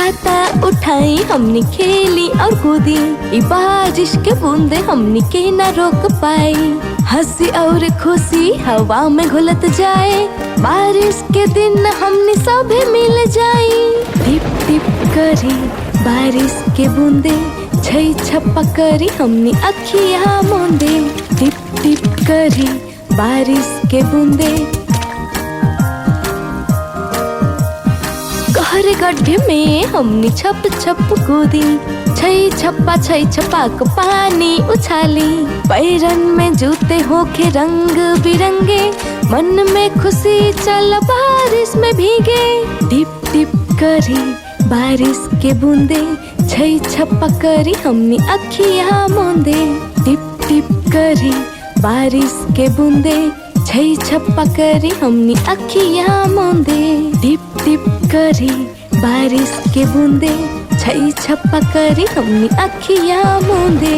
छाता उठाई हमने खेली और कूदी, ई बारिश के बूंदे हमने के ना रोक पाई। हंसी और खुशी हवा में घुलत जाए, बारिश के दिन हमने सभी मिल जाई। टिप टिप करी बारिश के बूंदे, छई छप्पा करी हमने अखियाँ मूंदे। टिप टिप करी बारिश के बूंदे, गहरे गड्ढे में हमने छप छप कूदी, छई छप्पा को पानी उछाली। पैरन में जूते होके रंग बिरंगे, मन में खुशी चल बारिश में भीगे। टिप टिप करी बारिश के बूंदे, छई छप्पा करी हमने अखियाँ मूंदे। टिप टिप करी बारिश के बूंदे, छई छप्पा करी हमने अखियाँ मूंदे। टिप टिप करी बारिश के बूंदे, छई छप्पा करी हमने अखियाँ मूंदे।